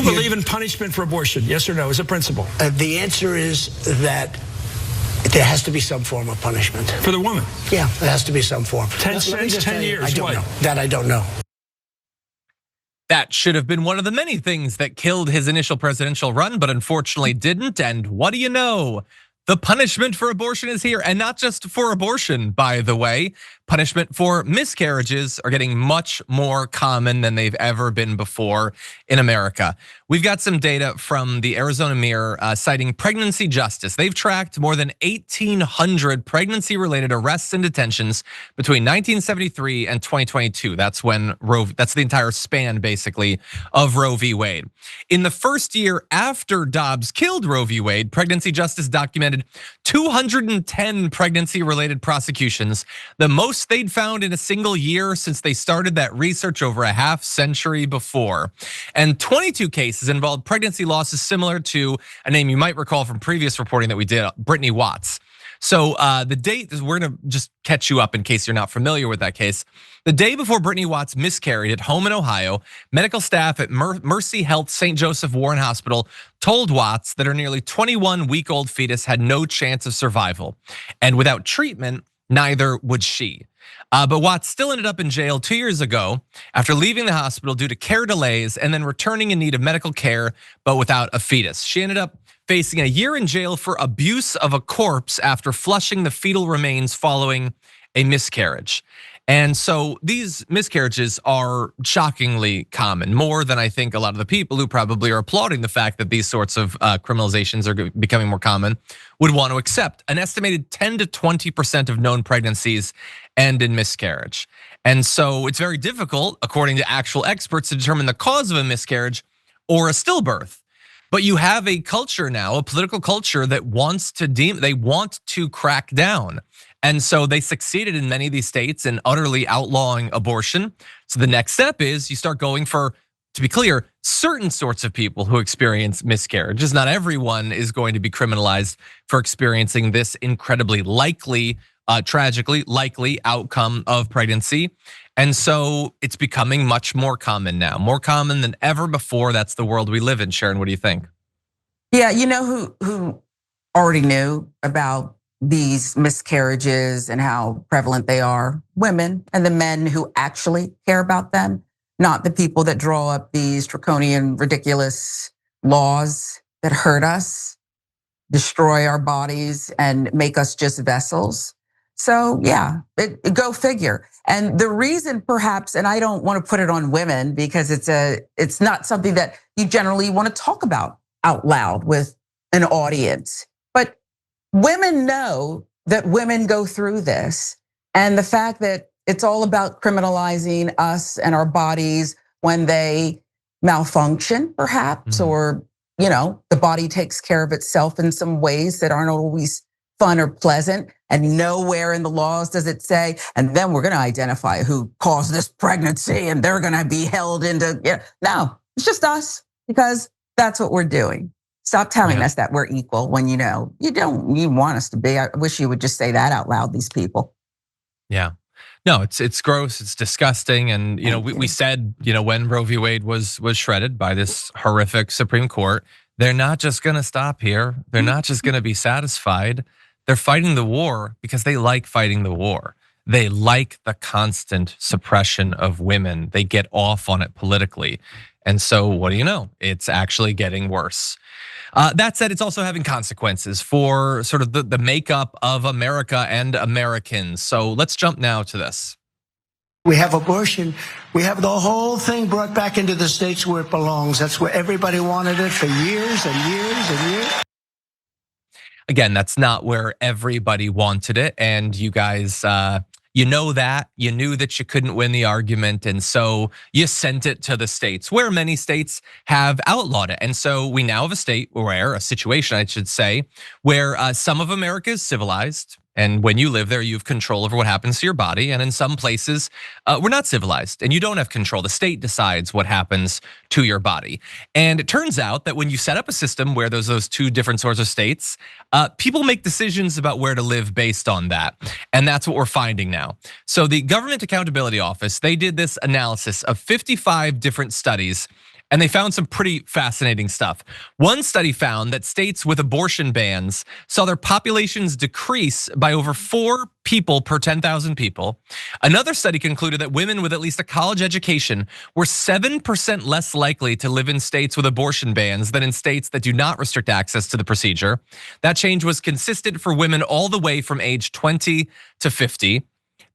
you believe in punishment for abortion? Yes or no, as a principle? The answer is that there has to be some form of punishment. For the woman? Yeah, there has to be some form. 10 cents, 10 years, I don't know. That I don't know. That should have been one of the many things that killed his initial presidential run, but unfortunately didn't. And what do you know? The punishment for abortion is here, and not just for abortion, by the way. Punishment for miscarriages are getting much more common than they've ever been before in America. We've got some data from the Arizona Mirror citing Pregnancy Justice. They've tracked more than 1,800 pregnancy-related arrests and detentions between 1973 and 2022. That's when that's the entire span, basically, of Roe v. Wade. In the first year after Dobbs killed Roe v. Wade, Pregnancy Justice documented 210 pregnancy-related prosecutions, the most they'd found in a single year since they started that research over a half century before. And 22 cases involved pregnancy losses similar to a name you might recall from previous reporting that we did, Brittany Watts. So the date, we're gonna just catch you up in case you're not familiar with that case. The day before Brittany Watts miscarried at home in Ohio, medical staff at Mercy Health St. Joseph Warren Hospital told Watts that her nearly 21-week-old fetus had no chance of survival. And without treatment, neither would she. But Watts still ended up in jail 2 years ago after leaving the hospital due to care delays and then returning in need of medical care, but without a fetus. She ended up facing a year in jail for abuse of a corpse after flushing the fetal remains following a miscarriage. And so these miscarriages are shockingly common, more than I think a lot of the people who probably are applauding the fact that these sorts of criminalizations are becoming more common would want to accept. An estimated 10 to 20% of known pregnancies end in miscarriage. And so it's very difficult, according to actual experts, to determine the cause of a miscarriage or a stillbirth. But you have a culture now, a political culture that wants to they want to crack down. And so they succeeded in many of these states in utterly outlawing abortion. So the next step is you start going for, to be clear, certain sorts of people who experience miscarriages. Not everyone is going to be criminalized for experiencing this incredibly likely, tragically likely outcome of pregnancy. And so it's becoming much more common now, more common than ever before. That's the world we live in. Sharon, what do you think? Yeah, you know who already knew about these miscarriages and how prevalent they are? Women, and the men who actually care about them, not the people that draw up these draconian, ridiculous laws that hurt us, destroy our bodies, and make us just vessels. So yeah, go figure. And the reason perhaps, and I don't want to put it on women because it's not something that you generally want to talk about out loud with an audience. But women know that women go through this. And the fact that it's all about criminalizing us and our bodies when they malfunction, perhaps, or the body takes care of itself in some ways that aren't always fun or pleasant, and nowhere in the laws does it say, and then we're gonna identify who caused this pregnancy and they're gonna be held into, no, it's just us because that's what we're doing. Stop telling us that we're equal when you want us to be. I wish you would just say that out loud, these people. Yeah. No, it's gross, it's disgusting. And we said, when Roe v. Wade was shredded by this horrific Supreme Court, they're not just gonna stop here. They're not just gonna be satisfied. They're fighting the war because they like fighting the war. They like the constant suppression of women. They get off on it politically. And so what do you know? It's actually getting worse. That said, it's also having consequences for sort of the makeup of America and Americans. So let's jump now to this. We have abortion. We have the whole thing brought back into the states where it belongs. That's where everybody wanted it for years and years and years. Again, that's not where everybody wanted it. And you guys, you knew that you couldn't win the argument. And so you sent it to the states where many states have outlawed it. And so we now have a situation, I should say, where some of America is civilized. And when you live there, you have control over what happens to your body. And in some places, we're not civilized and you don't have control. The state decides what happens to your body. And it turns out that when you set up a system where there's those two different sorts of states, people make decisions about where to live based on that. And that's what we're finding now. So the Government Accountability Office, they did this analysis of 55 different studies. And they found some pretty fascinating stuff. One study found that states with abortion bans saw their populations decrease by over 4 people per 10,000 people. Another study concluded that women with at least a college education were 7% less likely to live in states with abortion bans than in states that do not restrict access to the procedure. That change was consistent for women all the way from age 20 to 50.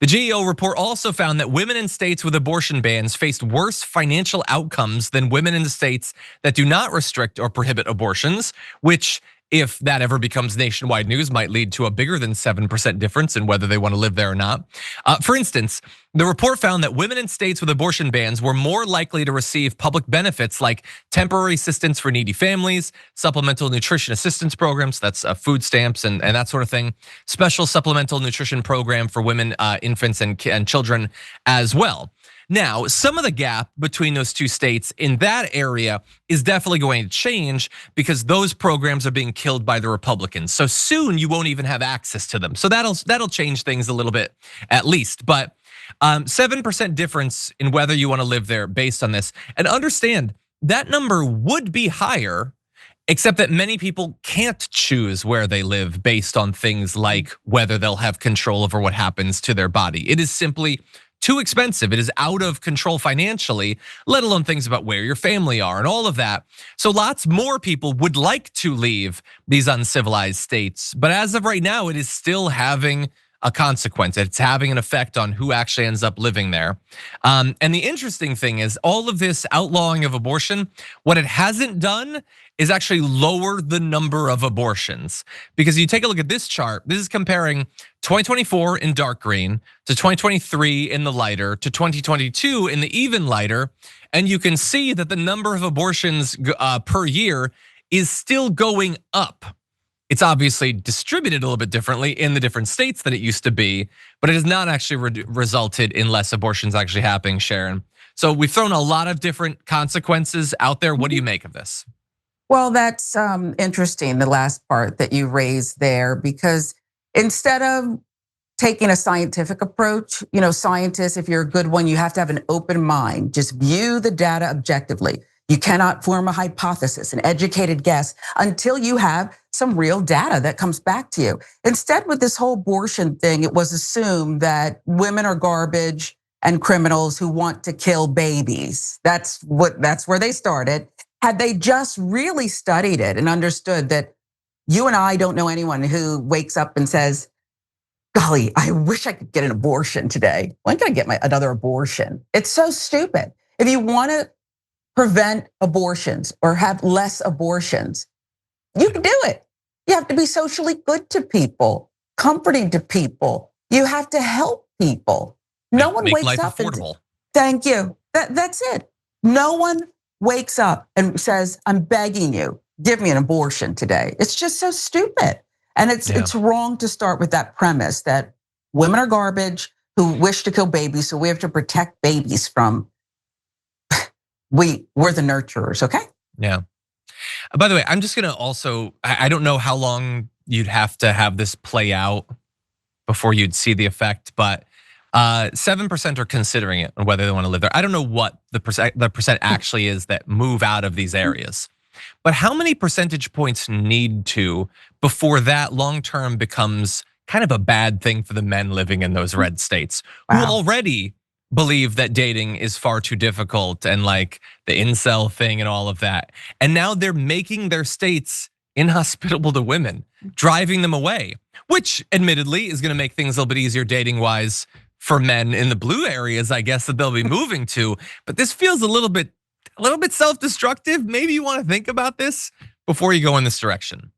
The GAO report also found that women in states with abortion bans faced worse financial outcomes than women in the states that do not restrict or prohibit abortions, which, if that ever becomes nationwide news, might lead to a bigger than 7% difference in whether they want to live there or not. For instance, the report found that women in states with abortion bans were more likely to receive public benefits like temporary assistance for needy families, supplemental nutrition assistance programs, that's food stamps and that sort of thing, special supplemental nutrition program for women, infants and children as well. Now, some of the gap between those two states in that area is definitely going to change because those programs are being killed by the Republicans. So soon you won't even have access to them. So that'll change things a little bit at least. But 7% difference in whether you want to live there based on this. And understand that number would be higher, except that many people can't choose where they live based on things like whether they'll have control over what happens to their body. It is simply too expensive. It is out of control financially, let alone things about where your family are and all of that. So lots more people would like to leave these uncivilized states. But as of right now, it is still having a consequence. It's having an effect on who actually ends up living there. And the interesting thing is all of this outlawing of abortion, what it hasn't done is actually lower the number of abortions. Because you take a look at this chart, this is comparing 2024 in dark green to 2023 in the lighter to 2022 in the even lighter. And you can see that the number of abortions per year is still going up. It's obviously distributed a little bit differently in the different states than it used to be, but it has not actually resulted in less abortions actually happening, Sharon. So we've thrown a lot of different consequences out there. What do you make of this? Well, that's interesting, the last part that you raised there, because instead of taking a scientific approach, scientists, if you're a good one, you have to have an open mind. Just view the data objectively. You cannot form a hypothesis, an educated guess, until you have some real data that comes back to you. Instead, with this whole abortion thing, it was assumed that women are garbage and criminals who want to kill babies. That's where they started. Had they just really studied it and understood that you and I don't know anyone who wakes up and says, golly, I wish I could get an abortion today. When can I get another abortion? It's so stupid. If you want to prevent abortions or have less abortions, you can do it. You have to be socially good to people, comforting to people. You have to help people. No one wakes life up affordable. Thank you. That's it. No one wakes up and says, I'm begging you, give me an abortion today. It's just so stupid. And it's wrong to start with that premise that women are garbage who wish to kill babies, so we have to protect babies from, we're the nurturers, okay? Yeah. By the way, I'm just gonna also, I don't know how long you'd have to have this play out before you'd see the effect, but 7% are considering it and whether they want to live there. I don't know what the percent actually is that move out of these areas, but how many percentage points need to before that long-term becomes kind of a bad thing for the men living in those red states who already believe that dating is far too difficult and like the incel thing and all of that. And now they're making their states inhospitable to women, driving them away, which admittedly is gonna make things a little bit easier dating wise for men in the blue areas, I guess, that they'll be moving to. But this feels a little bit self-destructive. Maybe you want to think about this before you go in this direction.